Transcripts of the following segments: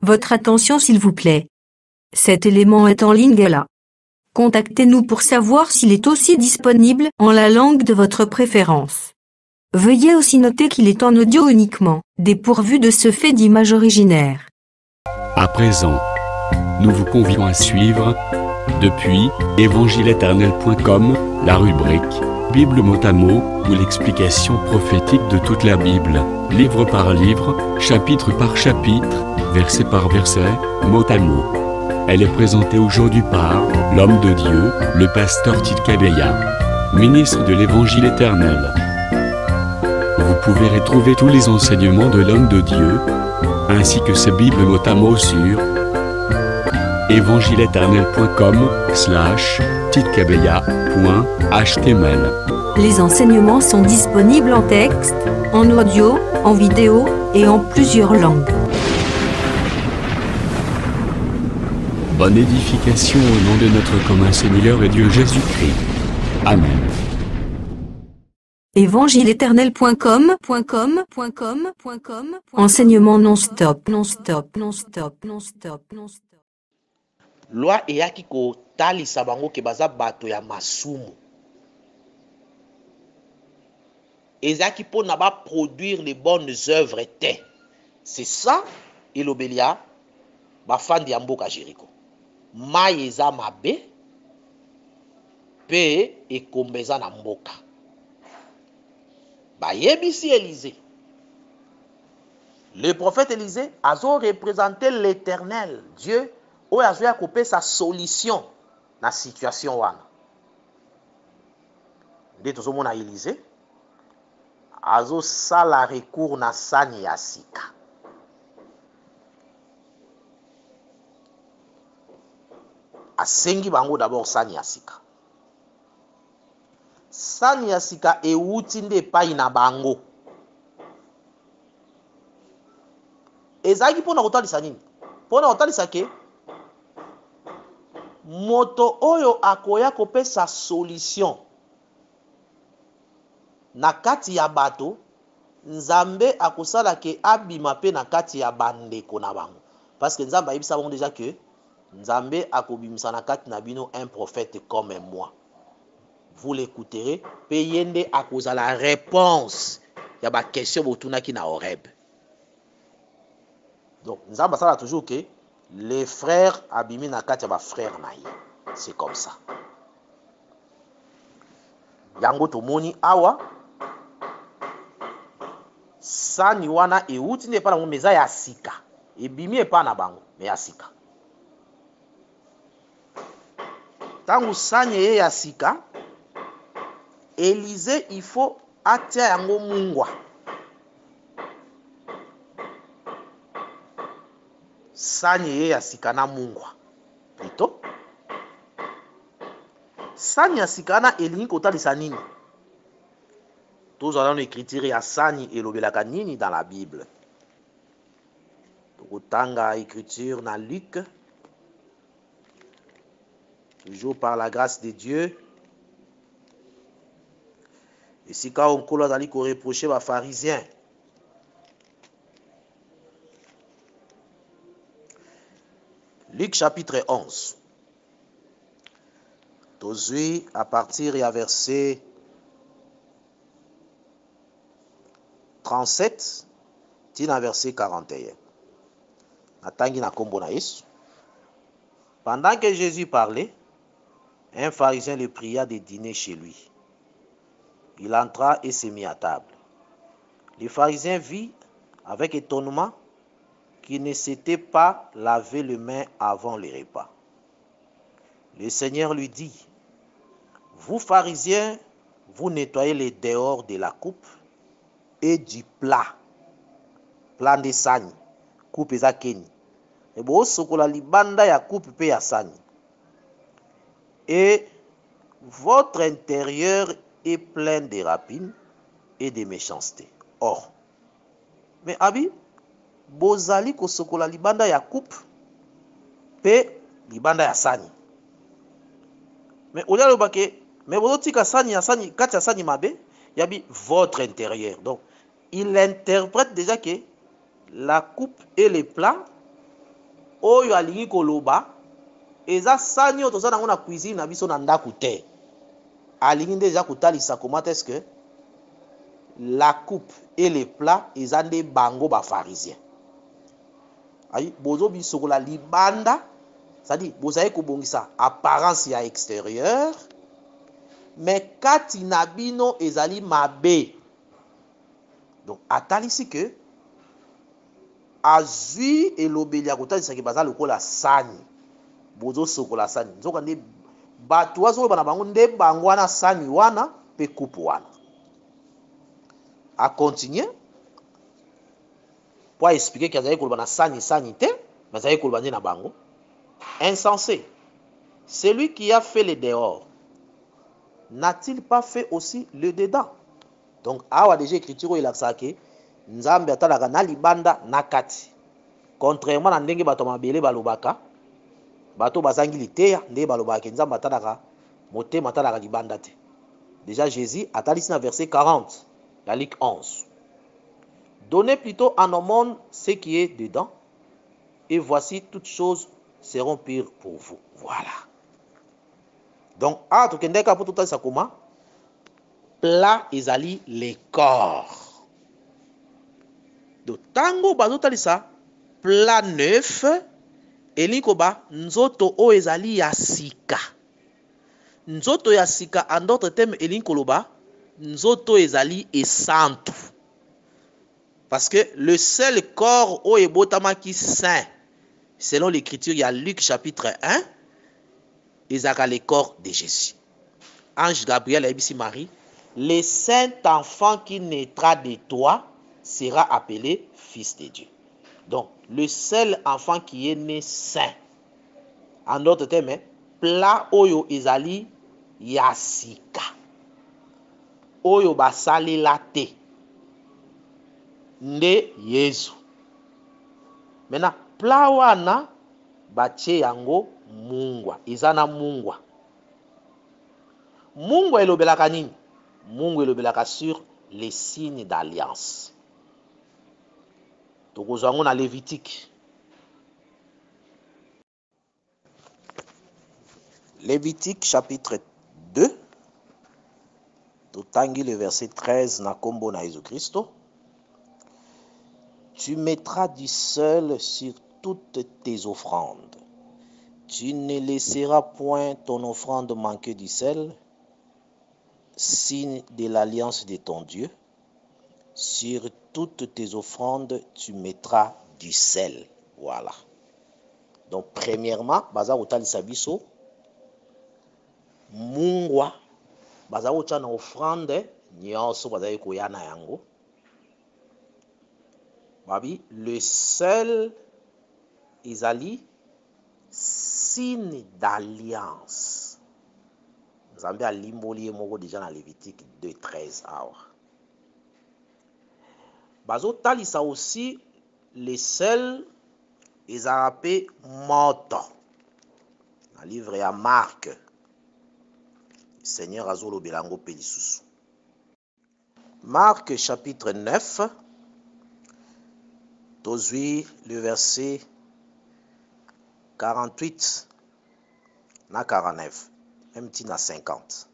Votre attention s'il vous plaît. Cet élément est en ligne là. Contactez-nous pour savoir s'il est aussi disponible en la langue de votre préférence. Veuillez aussi noter qu'il est en audio uniquement, dépourvu de ce fait d'image originaire. À présent, nous vous convions à suivre, depuis évangile-éternel.com, la rubrique Bible mot à mot, ou l'explication prophétique de toute la Bible, livre par livre, chapitre par chapitre, verset par verset, mot à mot. Elle est présentée aujourd'hui par l'homme de Dieu, le pasteur Tidkabeya, ministre de l'Évangile éternel. Vous pouvez retrouver tous les enseignements de l'homme de Dieu, ainsi que ses Bibles mot à mot sur évangile-éternel.com/tidkabeya.html. Les enseignements sont disponibles en texte, en audio, en vidéo et en plusieurs langues. Bonne édification au nom de notre commun Seigneur et Dieu Jésus-Christ. Amen. évangile-éternel.com Enseignement non-stop. Loi eyaki kotalisa bango ke baza bato ya masumu. Ezaki pona ba produire les bonnes œuvres te. C'est ça elobelia bafandi ya mboka Jéricho. Mai eza mabe pe ekombe eza na mboka. Bayebisi Élisée. Le prophète Élisée a représenté l'Éternel, Dieu, où a coupé sa solution dans la situation wana. Nde tozomona Élisée azo sala recours na sani ya sika. Asengi bango d'abord sani ya sika. Sani ya sika euti nde epai na bango. Ezaki pona kotalisa nini? Pona kotalisa ke moto oyo akoya kopesa solution na kati ya bato, Nzambe akosala ke abima pe na kati ya bandeko na bango. Parce que Nzambe ayebisa bango déjà que Nzambe akobimisa na kati na bino un prophète comme moi. Vous l'écouterez, pe yende akozala réponse ya ba question botunaki na Horeb. Donc Nzambe asala toujours que les frères abimi na kati ya ba frères na ye. C'est comme ça. Yango tomoni awa sani wana euti nde epa na bango meza ya sika. Ebimi epa na bango me ya sika. Tangu sani ye ya sika, Élisée il faut atia yango mungwa. Sani ye ya sika na mungwa. Plutôt sani ya sika na elingi kotalisa nini? Tozala na écriture ya sani elobelaka nini dans la Bible. Tokotanga écriture na Luc, toujours par la grâce de Dieu. Et si quand on colle dans ko reprocher ba pharisiens, Luc chapitre 11. Tozui à partir du verset 37 tina verset 41. Natangi na kombo na Yesu. Pendant que Jésus parlait, un pharisien le pria de dîner chez lui. Il entra et se mit à table. Le pharisien vit avec étonnement qu'il ne s'était pas lavé les mains avant le repas. Le Seigneur lui dit, vous pharisiens, vous nettoyez les dehors de la coupe et du plat. Plat de sani, coupe eza keni. Et bo sokola libanda ya coupe pe ya sani. Et votre intérieur est plein de rapines et de méchanceté. Or, mais abi, bozali kosokola libanda ya coupe pe libanda ya sani. Mais au lieu de mais bozotika sani ya sani kati ya sani mabe, yabi votre intérieur. Donc, il interprète déjà que la coupe et les plats oyo alingi koloba eza sani oyo toza nango na cuisine na biso na ndako te. Alingi nde eza kotalisa comment est-ce que la coupe et les plats eza nde bango bafarisien. Ayi bozo bisokola libanda, c'est-à-dire bozali kobongisa apparence ya extérieur, mais kati na bino ezali mabe. Donc atalisi que azui elobeli ya kotalisa ke baza lokola sani, bozo sokola sani. Nzoka nde bato wazo bana bango nde bango wana sani wana pe coupe wana. A continuer pour expliquer qu'il y a des sanité, mais il y a des bango. Insensé, celui qui a fait le dehors, n'a-t-il pas fait aussi le dedans? Donc, awa déjà écriture il a saké, nzambe atalaka na libanda na kati. Contrairement à ndenge bato mabele balobaka, bato bazangi liteya nde balobaka nzambe atalaka motema atalaka libanda te. Déjà Jésus atalisi na verset 40, la Luc 11. Donnez plutôt à nos mondes ce qui est dedans, et voici toutes choses seront pires pour vous. Voilà. Donc, tu kendeka pour tout ça comment? Plat ezali les corps. Donc, tango bazotalisa plat neuf, elikoba nzoto o ezali ya sika. Nzoto ya sika en d'autres termes elikoloba nzoto ezali esantu. Parce que le seul corps au ebotamaki saint, selon l'écriture, il y a Luc chapitre 1, ezaka le corps de Jésus. Ange Gabriel a dit Marie, le saint enfant qui naîtra de toi sera appelé fils de Dieu. Donc, le seul enfant qui est né saint. En d'autres termes, plat oyo ezali yasika. Oyo basali late. Nde Yesu. Maintenant, plat wana batie yango mungwa. Izana mungwa. Mungwa elobelaka nini? Mungwa elobelaka sur les signes d'alliance. Tokozwa yango na Lévitique. Lévitique chapitre 2. Totangi le verset 13 na kombo na Jésus Christo. Tu mettras du sel sur toutes tes offrandes. Tu ne laisseras point ton offrande manquer du sel, signe de l'alliance de ton Dieu. Sur toutes tes offrandes, tu mettras du sel. Voilà. Donc, premièrement, baza otalisa biso mungwa, baza otana offrande nyonso baza koyana yango. Babi, le sel ezali signe d'alliance. Nzambe alimboli moko déjà dans Lévitique 2:13 awa. Bazo talisa aussi le sel ezarape moto. Dans le livre ya Marc. Seigneur azolo belango pe lisusu. Marc chapitre 9. Tozui le verset 48 na 49, même ti na 50.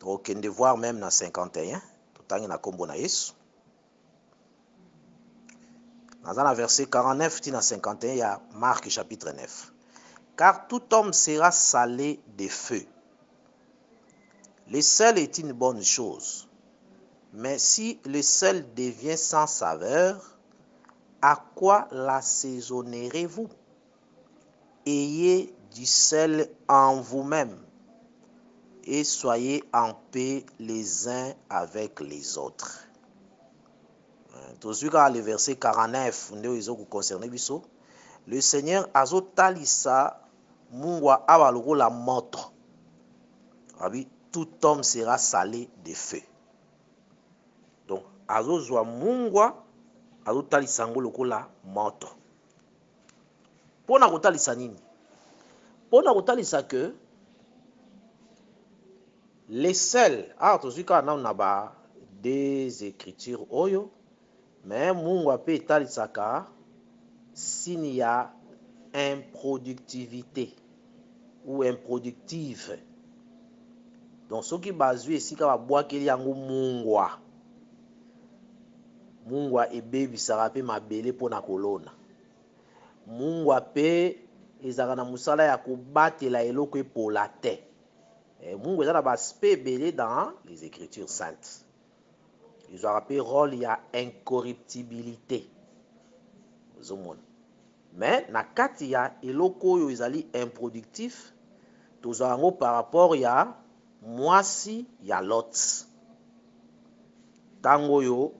Donc on de voir même na 51, totangi na kombo na Yesu. Dans verset 49 ti na 51, il y a Marc chapitre 9. Car tout homme sera salé de feu. Le sel est une bonne chose. Mais si le sel devient sans saveur, à quoi l'assaisonnerez-vous? Ayez du sel en vous-même et soyez en paix les uns avec les autres. Le verset 49, le Seigneur azotalisa mungwa abaloko la moto. Tout homme sera salé de feu. Donc, azozwa mungwa azotalisa ngo lokola moto. Pona kotalisa nini? Pona kotalisa que les sels, tozwika na ba des écritures oyo, mais mungwa pe etalisaka signe ya improductivité ou improductive. Donc soki bazwi esika babwakeli yango mungwa, mungwa ebebisaka mpe mabele mpona kolona. Mungwa mpe ezalaka na mosala ya kobatela eloko epola te. Mungwa eza na baspect ebele dans les écritures saintes. Ezwaka mpe rôle ya incorruptibilité. Ozomona. Mais na kati ya eloko oyo ezali improductif, tozwa yango par rapport ya mwasi ya Lot. Tango oyo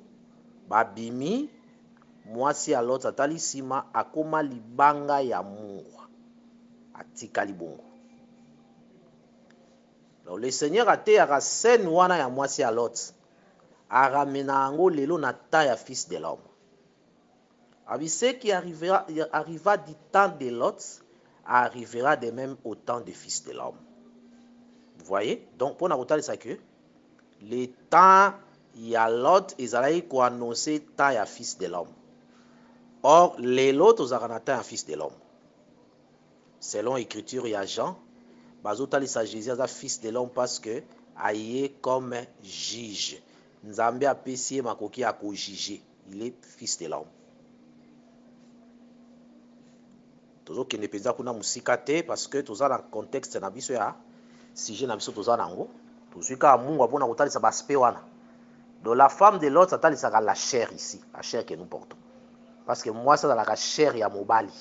babimi, mwasi ya Lot atali nsima akoma libanga ya mungwa, atikali bongo. Donc le Seigneur ateyaka scène wana ya mwasi ya Lot, aramena yango lelo na temps ya fils de l'homme. Ce qui arriva du temps de Lot arrivera de même au temps du fils de l'homme. Vous voyez? Donc pour nous ça que le temps ya Lot ezalaki ko annoncer temps ya fils de l'homme. Or les Lot ozalaka temps ya fils de l'homme. Selon l'écriture ya Jean, bazotalisa Jésus aza fils de l'homme parce que aye comme juge. Nzambe apesi makoki ya ko juger. Il est fils de l'homme. Tozokende penza kuna musika te parce que toza na contexte na biso ya sujet na biso toza nango. Tozwika Mungu mpona kotalisa baspect wana. Donc la femme de l'autre atalisaka la chair ici, la chair que nous portons. Parce que moi ça dans la chair ya mobali.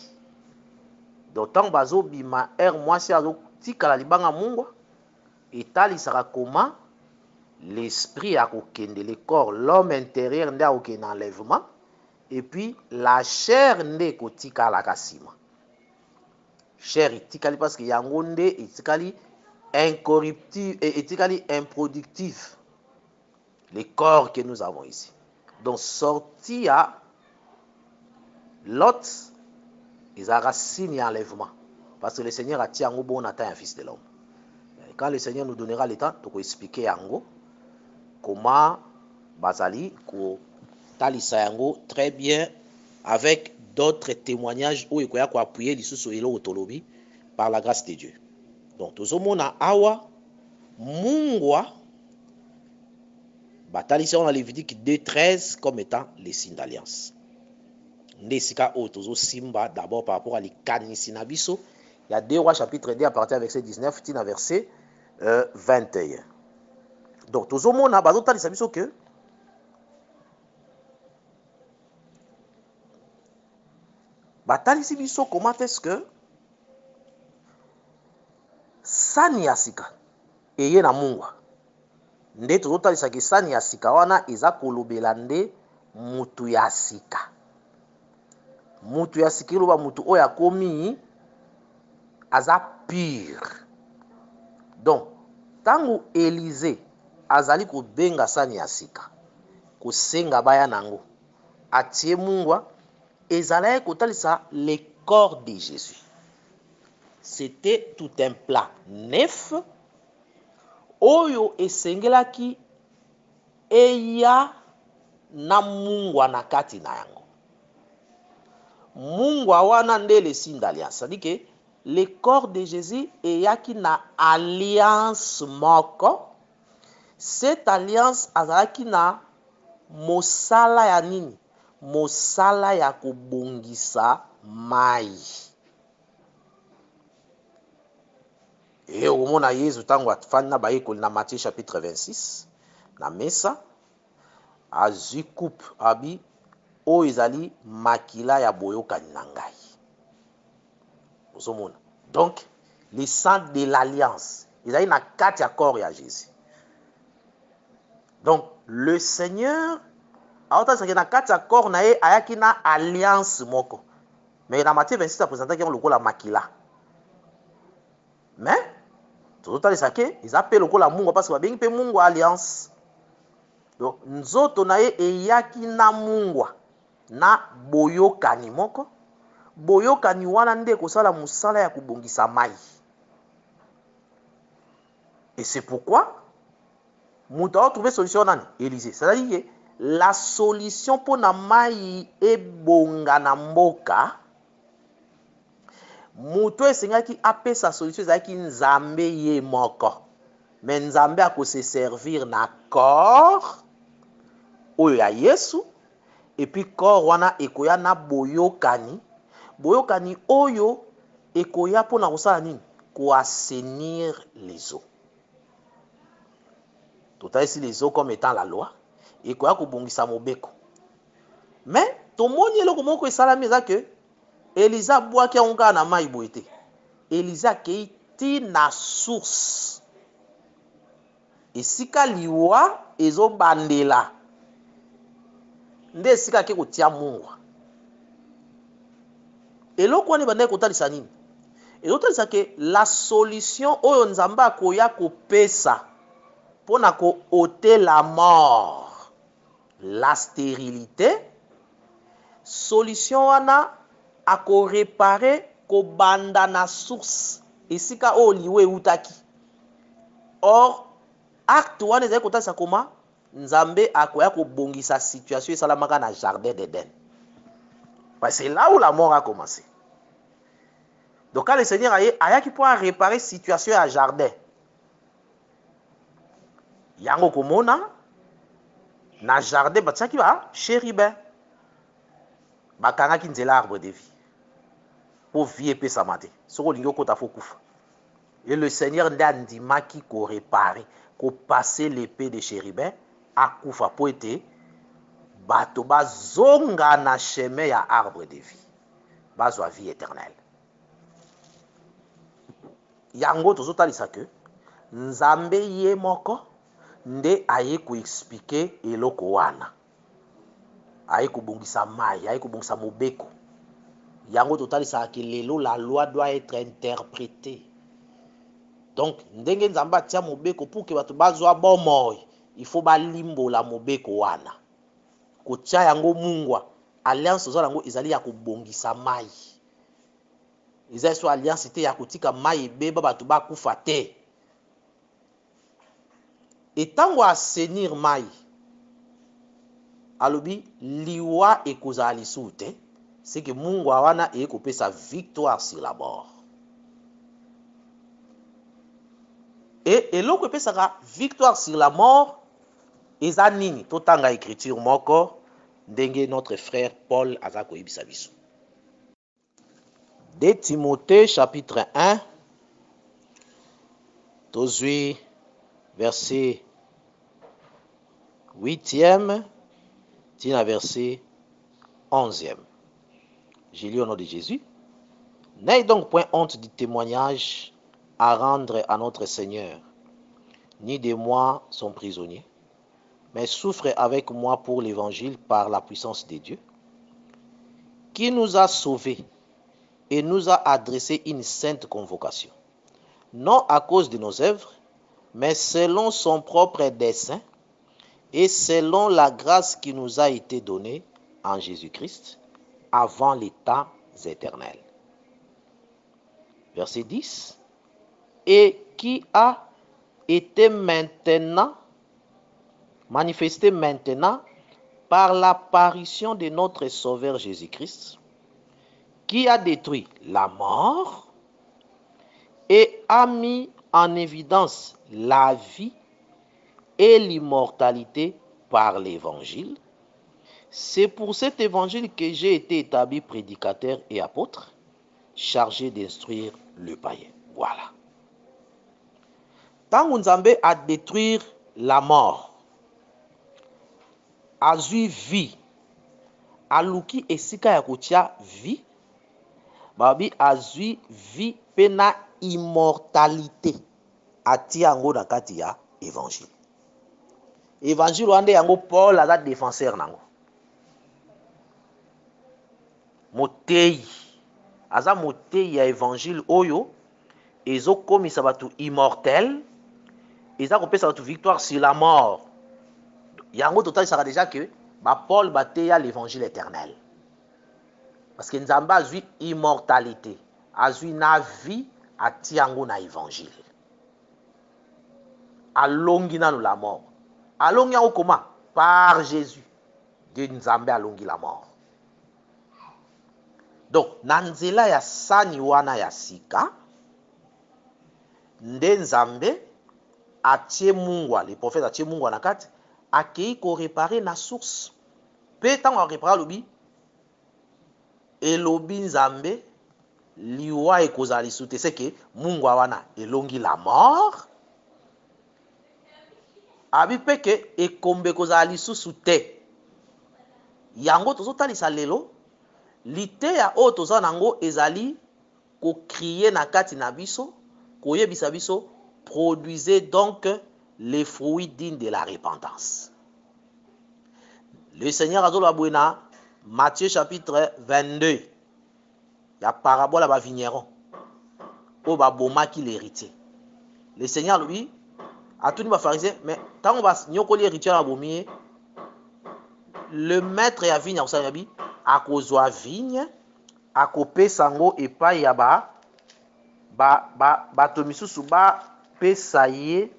Donc tant bazo bima moi c'est azo tikala libanga Mungu etalisaka comment l'esprit a kokende le corps, l'homme intérieur nde akokende enlèvement et puis la chair nde kotikala kasima. Chair etikali parce que yango nde etikali incorruptible et etikali improductif. Le corps que nous avons ici. Donc sorti à Lot, ils ont signe enlèvement. Parce que le Seigneur a tiré en bon atteint un fils de l'homme. Quand le Seigneur nous donnera le temps, nous expliquer yango comment Bazali ko talisa yango très bien avec d'autres témoignages où il y a appuyer lisusu elo otolobi par la grâce de Dieu. Donc tozomona awa mungwa batalisa on a Lévitique 2:13 comme étant les signes d'alliance. Nesika otozo simba d'abord par rapport à l'ikanissi na biso. Il y a 2 Rois chapitre 2 à partir du verset 19 tina verset 21. Donc tozomona bazotalisa biso que batalisi biso comment est-ce que sani ya sika eye na mungwa nde tozotalisa ke sani ya sika wana eza kolobela nde mutu ya sika. Mutu ya sika iloba mutu oyo akomi aza pure. Donc tango Élisée azali kobenga sani ya sika kosenga baya nango atie mungwa ezalaki kotalisa le corps de Jésus. C'était tout un plat neuf oyo esengelaki eya na mungwa na kati na yango. Mungwa wana nde le signe d'alliance. C'est-à-dire que le corps de Jésus eyaki na alliance moko. Cette alliance azalaki na mosala ya nini? Mosala ya kobongisa mai. Et au moment na Yesu tango afandi na bayekoli na Matthieu chapitre 26 na mesa azwi coupe abi oyo ezali makila ya boyokani na ngai. Ozomona. Donc le sang de l'alliance ezali na kati ya corps ya Jésus. Donc le Seigneur aotasaki na kati ya corps na ye ayaki na alliance moko. Mais na Matthieu 26 apresentaki yango lokola makila. Mais tozotalisa ke eza pe lokola mungwa parce que babengi pe mungwa alliance. Donc nzoto na ye eyaki na mungwa na boyokani moko. Boyokani wana nde kosala musala ya kubongisa mai. Et c'est pourquoi mutu a trouvé solution nani? Élisée. C'est-à-dire que la solution pour na mai ebonga na mboka moto esengaki apesa solution ezalaki nzambe ye moko, me nzambe akose servir na corps oyo ya Yesu, epi corps wana ekoya na boyokani, boyokani oyo ekoya mpona kosala nini? Koassainir les eaux. Totalisi les eaux comme étant la loi, ekoya kobongisa mobeko. Mais tomoni eloko moko esalami eza ke Eliza abwaki yango kaka na mai boye te. Eliza akei ti na source, esika liwa ezobandela nde esika ake kotia mungwa. Eloko wana ebandaki kotalisa nini? Ezotalisa ke la solution oyo nzambe akoya kopesa mpona koôter la mort, la stérilité, solution wana akorepare kobanda na source esika oyo liwa eutaki. Or acte wana ezali kotalisa koma nzambe akoya kobongisa situation esalamaka na jardin d'Éden. Parce que c'est là où la mort a commencé. Donc quand le Seigneur ayaki pour réparer situation à jardin, yango komona na jardin batiaki ba chérubin bakangaki nzela arbre de vie po vie epesama te, soko olingi okota fo kufa. Et le Seigneur nde andimaki koréparer, kopase l'épée de chérubin akufa po ete bato bazonga na chemin ya arbre de vie, bazwa vie éternelle. Yango tozotalisa ke nzambe ye moko nde aye koexplike eloko wana, aye kobongisa mai, aye kobongisa mobeko. Yango totalisa ke lelo la loi doit être interprétée. Donc ndenge nzambe atia mobeko pour que bato bazwa bomoi, il faut balimbola mobeko wana, kotia yango mungwa. Alliance ozo yango ezali ya kobongisa mai, ezali so alliance te ya kotika mai ebeba bato bakufa te. Etango assainir mai, alobi liwa ekozala lisusu te, c'est que mungwa wana ekopesa victoire sur la mort. Et eloko epesaka victoire sur la mort eza nini? Totanga écriture moko ndenge notre frère Paul aza koyebisa biso. 2 Timothée chapitre 1, tozwi verset 8e tina verset 11e. Je lis au nom de Jésus. N'ayez donc point honte du témoignage à rendre à notre Seigneur, ni de moi son prisonnier, mais souffre avec moi pour l'évangile par la puissance de Dieu, qui nous a sauvés et nous a adressé une sainte convocation, non à cause de nos œuvres, mais selon son propre dessein et selon la grâce qui nous a été donnée en Jésus-Christ avant les temps éternels. Verset 10. Et qui a été maintenant manifesté maintenant par l'apparition de notre Sauveur Jésus-Christ, qui a détruit la mort et a mis en évidence la vie et l'immortalité par l'évangile. C'est pour cet évangile que j'ai été établi prédicateur et apôtre, chargé d'instruire le païen. Voilà. Tant Nzambe a détruire la mort, a zui vie, a luki esika ya kotia vie, babi a zui vie pena immortalité, ati yango na kati ya évangile. Évangile wande yango Paul aza défenseur nango. Motei aza motei ya évangile oyo ezokomisa bato immortel, eza kopesa bato victoire sur la mort. Yango totalisaka déjà que Paul bateya l'évangile éternel, parce que Nzambe azwi immortalité, azwi na vie, ati yango na évangile, alongi nanu la mort. Alongi yango comment? Par Jésus. Dieu Nzambe alongi la mort. Donc na nzela ya sani wana ya sika nde Nzambe atie mungwa, le prophète atie mungwa na kati akei ko réparer na source. Pe tango a réparer lobi elobi Nzambe liwa ekozala lisusu te, c'est que mungwa wana elongi la mort. Abi pe ke ekombe kozala lisusu te. Yango tozotalisa lelo liteya oyo toza nango ezali kokriye na kati na biso koyebisa biso produisez donc les fruits dignes de la repentance. Le Seigneur azoloba boye na Matthieu chapitre 22 ya parabole ba vigneron oyo babomaki l'héritier. Le Seigneur lui atuni ba pharisien mais tango ba nyokoli héritier na bomi le maître ya vigne akosala bi akozwa vigne akopesa ngo epai ya bato misusu bapesa ye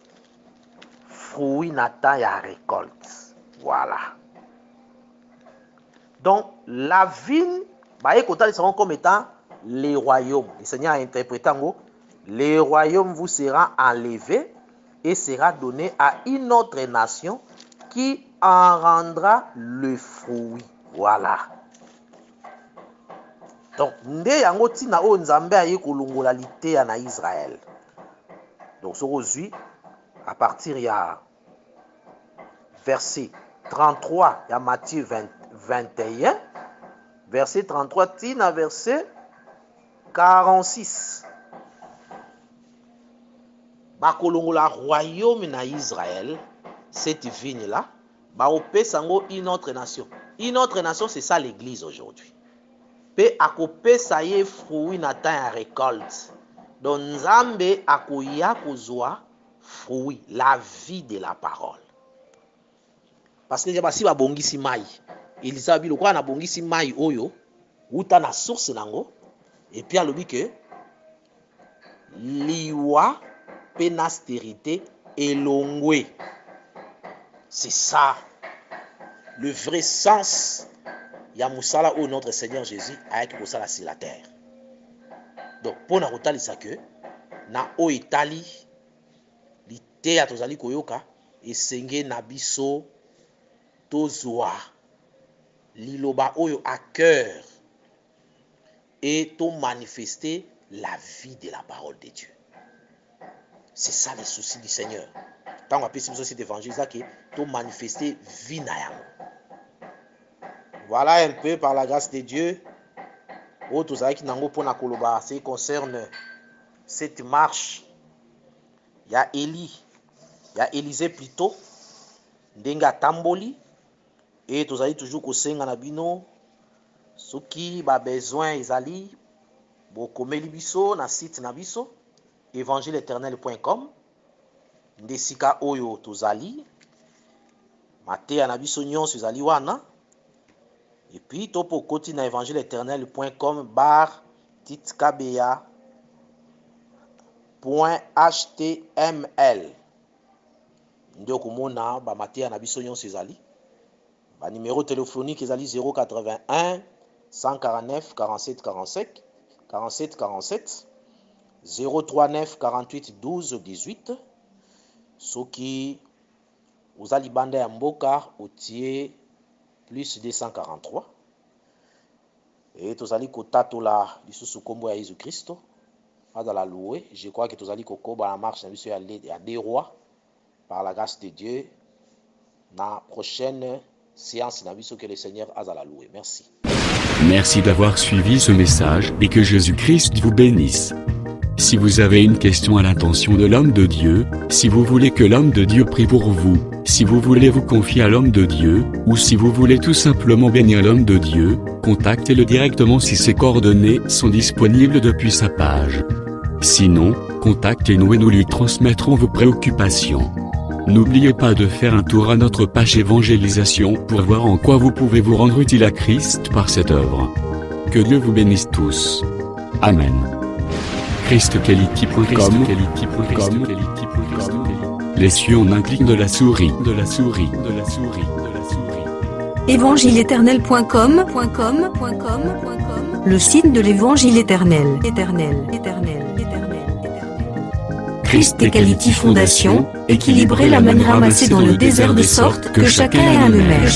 fruit na temps ya récolte. Voilà. Donc la vigne baye kotalisa ngo comme étant les royaumes. Le Seigneur a interprété ngo les royaumes vous sera enlevé et sera donné à une autre nation qui en rendra le fruit. Voilà. Donc nde yango tina o Nzambe aye kolongola liteya na Israël. Donc ce aujourd'hui à partir ya verset 33 ya Matthieu 21 verset 33 tina verset 46 bakolongola royaume na Israël. Cette vigne là baopesa ngo une autre nation. Une autre nation, c'est ça l'église aujourd'hui. Pe akopesa ye fruit na temps ya récolte. Donc Nzambe akoya kozwa fruit, la vie de la parole. Parce que yaba si babongisi mai, Elisa bi lokwa na bongisi mai oyo uta na source nango et puis alobi que liwa pe na stérité elongwe. C'est ça le vrai sens ya musala ou notre Seigneur Jésus avec kosala sur la terre. Donc pour na kotalisa que na o itali liteya tozali koyoka esenge na biso tozwa liloba oyo à cœur et to manifester la vie de la parole de Dieu. C'est ça le souci du Seigneur. Tant qu'on appelle cet évangile, c'est que to manifester vie na yango. Voilà un peu par la grâce de Dieu. Autres qui n'ont pas koloba, ce qui concerne cette marche. Il y a Élie, il y a Élisée plutôt, Ndenga Tamboli, et tous allez toujours kosenga na bino. Ceux qui ba besoin ezali, bo komeli biso na site na biso, evangileeternel.com. Ndesika oyo tozali, mateya na biso nyonso ezali wana. Et puis, topo koti na evangileeternel.com /titkabeya.html. Ndio komona ba mateya na biso nyonso ezali. Ba numéro téléphonique ezali 081 149 47 45 47 47 039 48 12 18. Soki uzali banda ya mboka otie plus 243 et tozali kotatola lisusu kombo ya Jésus Christ adala loué. Je crois que tozali kokoba la marche na biso ya des rois par la grâce de Dieu na prochaine séance na biso que le Seigneur azala loué. Merci. Merci d'avoir suivi ce message et que Jésus-Christ vous bénisse. Si vous avez une question à l'intention de l'homme de Dieu, si vous voulez que l'homme de Dieu prie pour vous, si vous voulez vous confier à l'homme de Dieu, ou si vous voulez tout simplement bénir l'homme de Dieu, contactez-le directement si ses coordonnées sont disponibles depuis sa page. Sinon, contactez-nous et nous lui transmettrons vos préoccupations. N'oubliez pas de faire un tour à notre page évangélisation pour voir en quoi vous pouvez vous rendre utile à Christ par cette œuvre. Que Dieu vous bénisse tous. Amen. ChristKelity.com. Les cieux en un clic de la souris. Evangileeternel.com Le signe de l'évangile éternel. Christ Equality Fondation, équilibrer la manne ramassée dans le désert de sorte que chacun ait un maire.